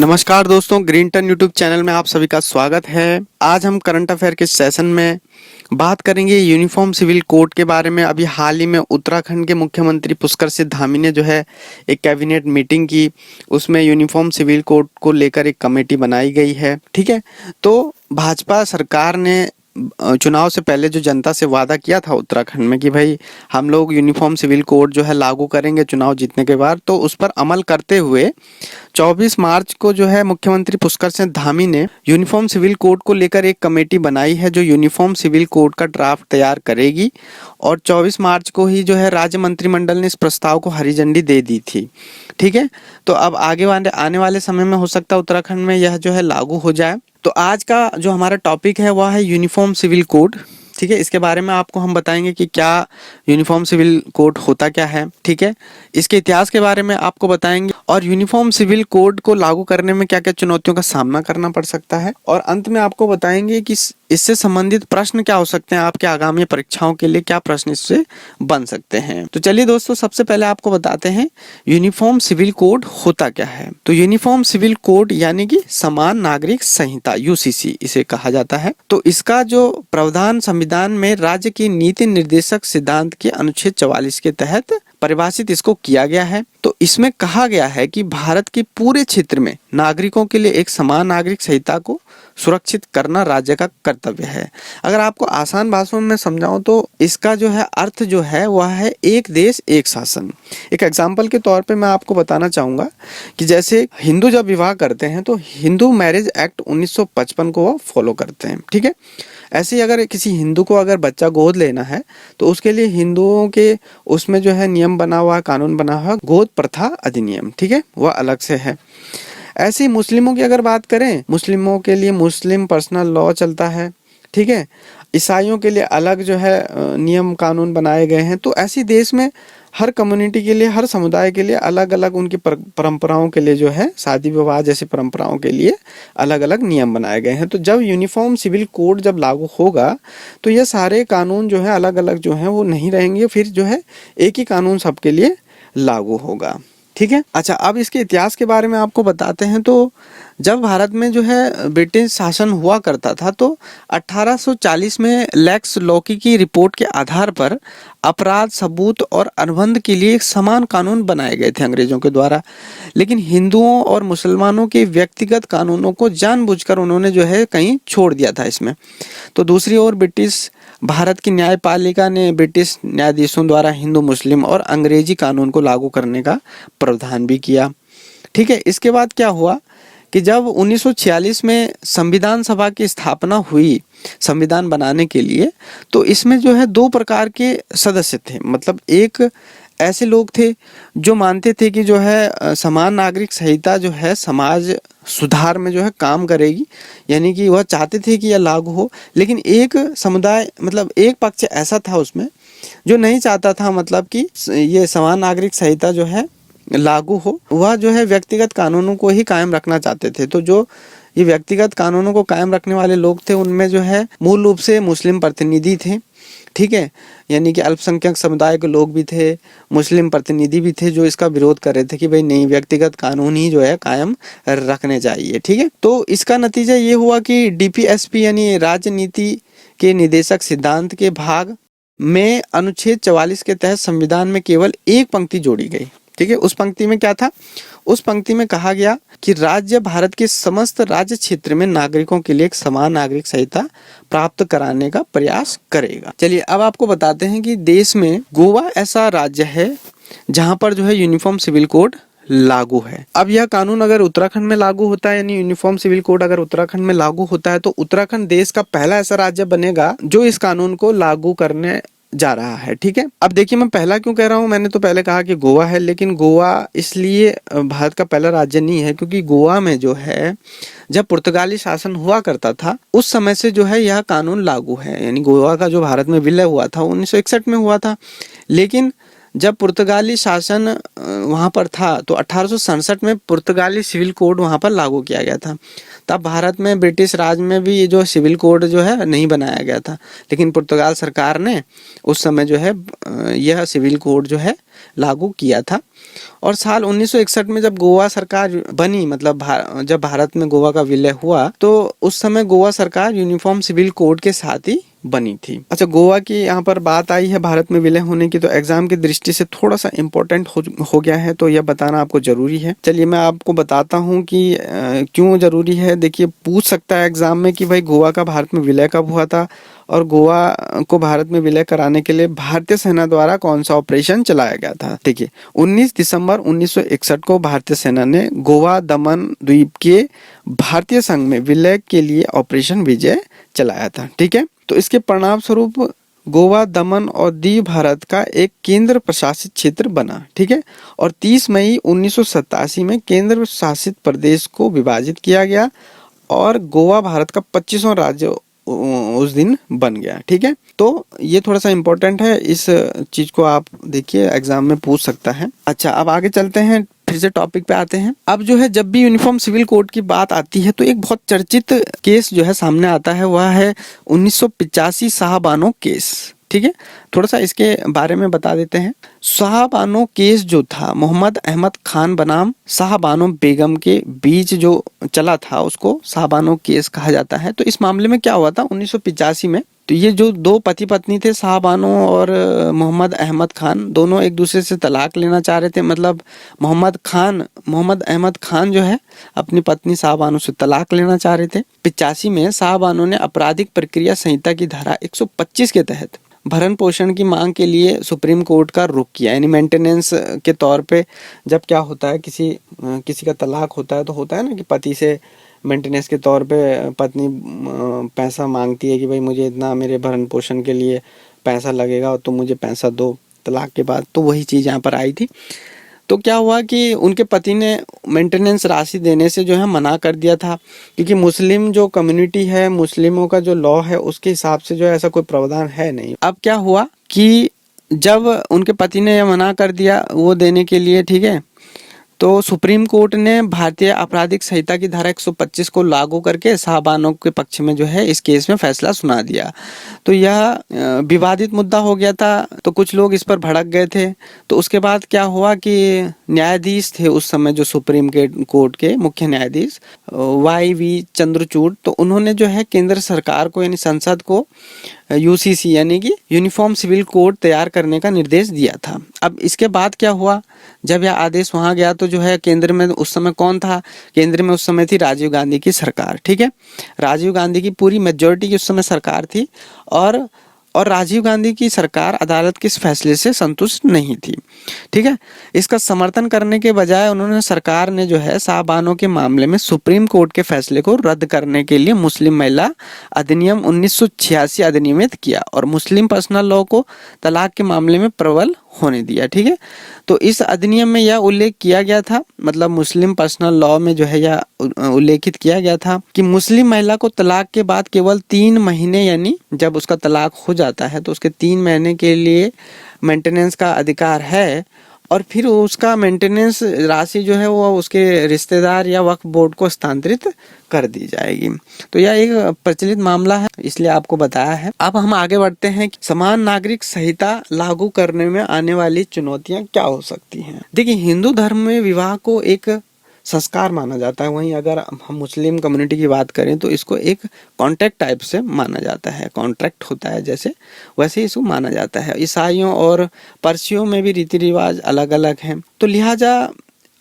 नमस्कार दोस्तों, green turn YouTube channel में आप सभी का स्वागत है। आज हम करंट अफेयर के सेशन में बात करेंगे यूनिफॉर्म सिविल कोड के बारे में। अभी हाल ही में उत्तराखंड के मुख्यमंत्री पुष्कर सिंह धामी ने जो है एक कैबिनेट मीटिंग की, उसमें यूनिफॉर्म सिविल कोड को लेकर एक कमेटी बनाई गई है। ठीक है, तो भाजपा सरकार ने चुनाव से पहले जो जनता से वादा किया था उत्तराखंड में कि भाई हम लोग यूनिफॉर्म सिविल कोड जो है लागू करेंगे चुनाव जीतने के बाद, तो उस पर अमल करते हुए 24 मार्च को जो है मुख्यमंत्री पुष्कर सिंह धामी ने यूनिफॉर्म सिविल कोड को लेकर एक कमेटी बनाई है जो यूनिफॉर्म सिविल कोड का ड्राफ्ट तैयार करेगी। और 24 मार्च को ही जो है राज्य मंत्रिमंडल ने इस प्रस्ताव को हरी झंडी दे दी थी। ठीक है, तो अब आने वाले समय में हो सकता है उत्तराखंड में यह जो है लागू हो जाए। तो आज का जो हमारा टॉपिक है वह है यूनिफॉर्म सिविल कोड। ठीक है, इसके बारे में आपको हम बताएंगे कि क्या यूनिफॉर्म सिविल कोड होता क्या है। ठीक है, इसके इतिहास के बारे में आपको बताएंगे और यूनिफॉर्म सिविल कोड को लागू करने में क्या क्या चुनौतियों का सामना करना पड़ सकता है। और अंत में आपको बताएंगे कि इससे संबंधित प्रश्न क्या हो सकते हैं, आपके आगामी परीक्षाओं के लिए क्या प्रश्न इससे बन सकते हैं। तो चलिए दोस्तों, सबसे पहले आपको बताते हैं यूनिफॉर्म सिविल कोड होता क्या है। तो यूनिफॉर्म सिविल कोड यानी कि समान नागरिक संहिता, यूसीसी इसे कहा जाता है। तो इसका जो प्रावधान संविधान में राज्य की नीति निर्देशक सिद्धांत के अनुच्छेद 44 के तहत परिभाषित इसको किया गया है। तो इसमें कहा गया है कि भारत के पूरे क्षेत्र में नागरिकों के लिए एक समान नागरिक संहिता को सुरक्षित करना राज्य का कर्तव्य है। अगर आपको आसान भाषाओं में समझाऊं तो इसका जो है अर्थ जो है वह है एक देश एक शासन। एक एग्जाम्पल के तौर पे मैं आपको बताना चाहूंगा कि जैसे हिंदू जब विवाह करते हैं तो हिंदू मैरिज एक्ट 1955 को वो फॉलो करते हैं। ठीक है, ऐसे ही अगर किसी हिंदू को अगर बच्चा गोद लेना है तो उसके लिए हिंदुओं के उसमें जो है नियम बना हुआ, कानून बना हुआ गोद प्रथा अधिनियम। ठीक है, वह अलग से है। ऐसे ही मुस्लिमों की अगर बात करें, मुस्लिमों के लिए मुस्लिम पर्सनल लॉ चलता है। ठीक है, ईसाइयों के लिए अलग जो है नियम कानून बनाए गए हैं। तो ऐसी देश में हर कम्युनिटी के लिए, हर समुदाय के लिए अलग अलग उनकी परंपराओं के लिए जो है शादी विवाह जैसी परंपराओं के लिए अलग अलग नियम बनाए गए हैं। तो जब यूनिफॉर्म सिविल कोड जब लागू होगा तो ये सारे कानून जो है अलग अलग जो है वो नहीं रहेंगे, फिर जो है एक ही कानून सबके लिए लागू होगा। ठीक है, अच्छा अब इसके इतिहास के बारे में आपको बताते हैं। तो जब भारत में जो है ब्रिटिश शासन हुआ करता था तो 1840 में लेक्स लॉकी की रिपोर्ट के आधार पर अपराध सबूत और अनुबंध के लिए एक समान कानून बनाए गए थे अंग्रेजों के द्वारा। लेकिन हिंदुओं और मुसलमानों के व्यक्तिगत कानूनों को जानबूझकर उन्होंने जो है कहीं छोड़ दिया था इसमें। तो दूसरी ओर ब्रिटिश भारत की न्यायपालिका ने ब्रिटिश न्यायाधीशों द्वारा हिंदू मुस्लिम और अंग्रेजी कानून को लागू करने का प्रावधान भी किया। ठीक है, इसके बाद क्या हुआ कि जब 1946 में संविधान सभा की स्थापना हुई संविधान बनाने के लिए, तो इसमें जो है दो प्रकार के सदस्य थे। मतलब एक ऐसे लोग थे जो मानते थे कि जो है समान नागरिक संहिता जो है समाज सुधार में जो है काम करेगी, यानी कि वह चाहते थे कि यह लागू हो। लेकिन एक समुदाय मतलब एक पक्ष ऐसा था उसमें जो नहीं चाहता था मतलब कि ये समान नागरिक संहिता जो है लागू हो, वह जो है व्यक्तिगत कानूनों को ही कायम रखना चाहते थे। तो जो ये व्यक्तिगत कानूनों को कायम रखने वाले लोग थे उनमें जो है मूल रूप से मुस्लिम प्रतिनिधि थे। ठीक है, यानी कि अल्पसंख्यक समुदाय के लोग भी थे, मुस्लिम प्रतिनिधि भी थे जो इसका विरोध कर रहे थे कि भाई नहीं, व्यक्तिगत कानून ही जो है कायम रखने चाहिए। ठीक है, तो इसका नतीजा ये हुआ कि डीपीएसपी यानी राज्य नीति के निदेशक सिद्धांत के भाग में अनुच्छेद 44 के तहत संविधान में केवल एक पंक्ति जोड़ी गई। ठीक है, उस पंक्ति में क्या था? उस पंक्ति में कहा गया कि राज्य भारत के समस्त राज्य क्षेत्र में नागरिकों के लिए एक समान नागरिक संहिता प्राप्त कराने का प्रयास करेगा। चलिए अब आपको बताते हैं कि देश में गोवा ऐसा राज्य है जहां पर जो है यूनिफॉर्म सिविल कोड लागू है। अब यह कानून अगर उत्तराखंड में लागू होता है, यानी यूनिफॉर्म सिविल कोड अगर उत्तराखंड में लागू होता है, तो उत्तराखंड देश का पहला ऐसा राज्य बनेगा जो इस कानून को लागू करने जा रहा है। ठीक है, अब देखिए मैं पहला क्यों कह रहा हूँ, मैंने तो पहले कहा कि गोवा है, लेकिन गोवा इसलिए भारत का पहला राज्य नहीं है क्योंकि गोवा में जो है जब पुर्तगाली शासन हुआ करता था उस समय से जो है यह कानून लागू है। यानी गोवा का जो भारत में विलय हुआ था 1961 में हुआ था, लेकिन जब पुर्तगाली शासन वहाँ पर था तो 1867 में पुर्तगाली सिविल कोड वहाँ पर लागू किया गया था। तब भारत में ब्रिटिश राज में भी ये जो सिविल कोड जो है नहीं बनाया गया था, लेकिन पुर्तगाल सरकार ने उस समय जो है यह सिविल कोड जो है लागू किया था। और साल 1961 में जब गोवा सरकार बनी, मतलब जब भारत में गोवा का विलय हुआ, तो उस समय गोवा सरकार यूनिफॉर्म सिविल कोड के साथ ही बनी थी। अच्छा, गोवा की यहाँ पर बात आई है भारत में विलय होने की, तो एग्जाम की दृष्टि से थोड़ा सा इम्पोर्टेंट हो गया है, तो यह बताना आपको जरूरी है। चलिए मैं आपको बताता हूँ कि क्यों जरूरी है। देखिए, पूछ सकता है एग्जाम में कि भाई गोवा का भारत में विलय कब हुआ था और गोवा को भारत में विलय कराने के लिए भारतीय सेना द्वारा कौन सा ऑपरेशन चलाया गया था। देखिए, 19 दिसंबर 1961 को भारतीय सेना ने गोवा दमन द्वीप के भारतीय संघ में विलय के लिए ऑपरेशन विजय चलाया था। ठीक है, तो इसके परिणाम स्वरूप गोवा दमन और दीव भारत का एक केंद्र प्रशासित क्षेत्र बना। ठीक है, और 30 मई 1987 में केंद्र शासित प्रदेश को विभाजित किया गया और गोवा भारत का 25वां राज्य उस दिन बन गया। ठीक है, तो ये थोड़ा सा इम्पोर्टेंट है, इस चीज को आप देखिए एग्जाम में पूछ सकता है। अच्छा, अब आगे चलते हैं, फिर से टॉपिक पे आते हैं। अब जो है जब भी यूनिफॉर्म सिविल कोड की बात आती है तो एक बहुत चर्चित केस जो है सामने आता है, वह है 1985 शाहबानो केस। ठीक है, थोड़ा सा इसके बारे में बता देते हैं। शाहबानो केस जो था मोहम्मद अहमद खान बनाम शाहबानो बेगम के बीच जो चला था उसको शाहबानो केस कहा जाता है। तो इस मामले में क्या हुआ था 1985 में, तो ये जो दो पति पत्नी थे शाहबानो और मोहम्मद अहमद खान, दोनों एक दूसरे से तलाक लेना चाह रहे थे। मतलब मोहम्मद अहमद खान जो है अपनी पत्नी शाहबानो से तलाक लेना चाह रहे थे। 85 में शाहबानो ने आपराधिक प्रक्रिया संहिता की धारा 125 के तहत भरण पोषण की मांग के लिए सुप्रीम कोर्ट का रुख किया। यानी मेंटेनेंस के तौर पे जब क्या होता है, किसी का तलाक होता है तो होता है ना कि पति से मेंटेनेंस के तौर पे पत्नी पैसा मांगती है कि भाई मुझे इतना मेरे भरण पोषण के लिए पैसा लगेगा और तुम मुझे पैसा दो तलाक के बाद। तो वही चीज़ यहाँ पर आई थी। तो क्या हुआ कि उनके पति ने मेंटेनेंस राशि देने से जो है मना कर दिया था, क्योंकि मुस्लिम जो कम्युनिटी है, मुस्लिमों का जो लॉ है उसके हिसाब से जो है ऐसा कोई प्रावधान है नहीं। अब क्या हुआ कि जब उनके पति ने यह मना कर दिया वो देने के लिए, ठीक है, तो सुप्रीम कोर्ट ने भारतीय आपराधिक संहिता की धारा 125 को लागू करके शाहबानो के पक्ष में जो है इस केस में फैसला सुना दिया। तो यह विवादित मुद्दा हो गया था, तो कुछ लोग इस पर भड़क गए थे। तो उसके बाद क्या हुआ कि न्यायाधीश थे उस समय जो सुप्रीम कोर्ट के मुख्य न्यायाधीश YV चंद्रचूड़, तो उन्होंने जो है केंद्र सरकार को यानी संसद को UCC यानी कि यूनिफॉर्म सिविल कोड तैयार करने का निर्देश दिया था। अब इसके बाद क्या हुआ, जब यह आदेश वहां गया तो जो है केंद्र में उस समय कौन था, केंद्र में उस समय थी राजीव गांधी की सरकार। ठीक है, राजीव गांधी की पूरी मेजॉरिटी की उस समय सरकार थी और राजीव गांधी की सरकार अदालत के इस फैसले से संतुष्ट नहीं थी। ठीक है, इसका समर्थन करने के बजाय उन्होंने सरकार ने जो है शाहबानो के मामले में सुप्रीम कोर्ट के फैसले को रद्द करने के लिए मुस्लिम महिला अधिनियम 1986 अधिनियमित किया और मुस्लिम पर्सनल लॉ को तलाक के मामले में प्रबल होने दिया। ठीक है, तो इस अधिनियम में यह उल्लेख किया गया था, मतलब मुस्लिम पर्सनल लॉ में जो है यह उल्लेखित किया गया था कि मुस्लिम महिला को तलाक के बाद केवल 3 महीने, यानी जब उसका तलाक हो जाता है तो उसके 3 महीने के लिए मेंटेनेंस का अधिकार है और फिर उसका मेंटेनेंस राशि जो है वो उसके रिश्तेदार या वक्फ बोर्ड को हस्तांतरित कर दी जाएगी। तो यह एक प्रचलित मामला है, इसलिए आपको बताया है। अब हम आगे बढ़ते हैं कि समान नागरिक संहिता लागू करने में आने वाली चुनौतियां क्या हो सकती हैं। देखिए, हिंदू धर्म में विवाह को एक संस्कार माना जाता है, वहीं अगर हम मुस्लिम कम्युनिटी की बात करें तो इसको एक कॉन्ट्रैक्ट टाइप से माना जाता है। कॉन्ट्रैक्ट होता है जैसे, वैसे ही इसको माना जाता है। ईसाइयों और पारसियों में भी रीति रिवाज अलग अलग हैं। तो लिहाजा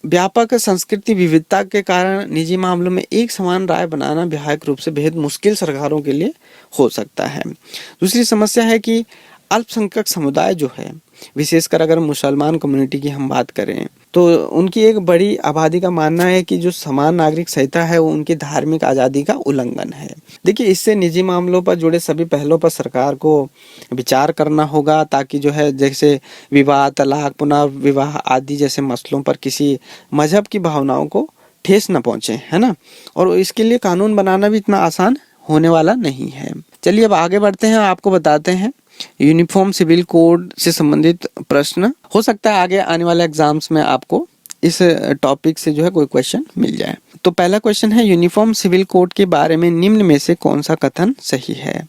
व्यापक संस्कृति विविधता के कारण निजी मामलों में एक समान राय बनाना व्यावहारिक रूप से बेहद मुश्किल सरकारों के लिए हो सकता है। दूसरी समस्या है कि अल्पसंख्यक समुदाय जो है, विशेषकर अगर मुसलमान कम्युनिटी की हम बात करें तो उनकी एक बड़ी आबादी का मानना है कि जो समान नागरिक संहिता है वो उनकी धार्मिक आज़ादी का उल्लंघन है। देखिए, इससे निजी मामलों पर जुड़े सभी पहलों पर सरकार को विचार करना होगा, ताकि जो है जैसे विवाह, तलाक, पुनर्विवाह आदि जैसे मसलों पर किसी मजहब की भावनाओं को ठेस न पहुंचे, है ना। और इसके लिए कानून बनाना भी इतना आसान होने वाला नहीं है। चलिए अब आगे बढ़ते हैं, आपको बताते हैं यूनिफॉर्म सिविल कोड से संबंधित प्रश्न हो सकता है आगे आने वाले एग्जाम्स में आपको इस टॉपिक से जो है कोई क्वेश्चन मिल जाए। तो पहला क्वेश्चन है, यूनिफॉर्म सिविल कोड के बारे में निम्न में से कौन सा कथन सही है?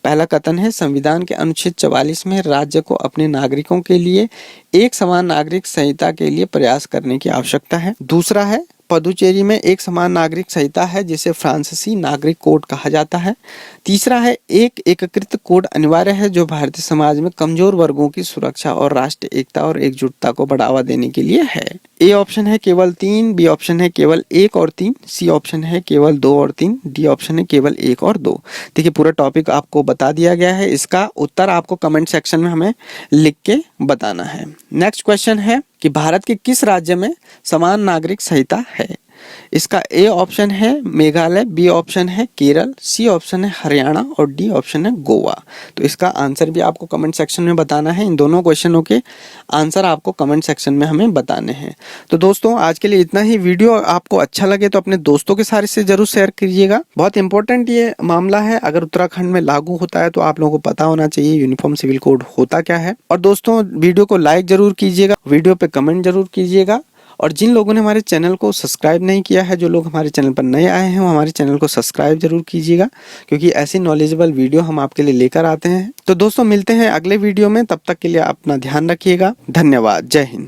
पहला कथन है, संविधान के अनुच्छेद 44 में राज्य को अपने नागरिकों के लिए एक समान नागरिक संहिता के लिए प्रयास करने की आवश्यकता है। दूसरा है, पुडुचेरी में एक समान नागरिक संहिता है जिसे फ्रांसीसी नागरिक कोड कहा जाता है। तीसरा है, एक एकीकृत कोड अनिवार्य है जो भारतीय समाज में कमजोर वर्गों की सुरक्षा और राष्ट्रीय एकता और एकजुटता को बढ़ावा देने के लिए है। ए ऑप्शन है केवल 3, बी ऑप्शन है केवल 1 और 3, सी ऑप्शन है केवल 2 और 3, डी ऑप्शन है केवल 1 और 2। देखिए पूरा टॉपिक आपको बता दिया गया है, इसका उत्तर आपको कमेंट सेक्शन में हमें लिख के बताना है। नेक्स्ट क्वेश्चन है कि भारत के किस राज्य में समान नागरिक संहिता है? इसका ए ऑप्शन है मेघालय, बी ऑप्शन है केरल, सी ऑप्शन है हरियाणा और डी ऑप्शन है गोवा। तो इसका आंसर भी आपको कमेंट सेक्शन में बताना है। इन दोनों क्वेश्चनों के आंसर आपको कमेंट सेक्शन में हमें बताने हैं। तो दोस्तों आज के लिए इतना ही। वीडियो आपको अच्छा लगे तो अपने दोस्तों के साथ इसे जरूर शेयर कीजिएगा। बहुत इंपॉर्टेंट ये मामला है, अगर उत्तराखंड में लागू होता है तो आप लोगों को पता होना चाहिए यूनिफॉर्म सिविल कोड होता क्या है। और दोस्तों वीडियो को लाइक जरूर कीजिएगा, वीडियो पे कमेंट जरूर कीजिएगा। और जिन लोगों ने हमारे चैनल को सब्सक्राइब नहीं किया है, जो लोग हमारे चैनल पर नए आए हैं, वो हमारे चैनल को सब्सक्राइब जरूर कीजिएगा, क्योंकि ऐसी नॉलेजेबल वीडियो हम आपके लिए लेकर आते हैं। तो दोस्तों मिलते हैं अगले वीडियो में, तब तक के लिए अपना ध्यान रखिएगा। धन्यवाद। जय हिंद।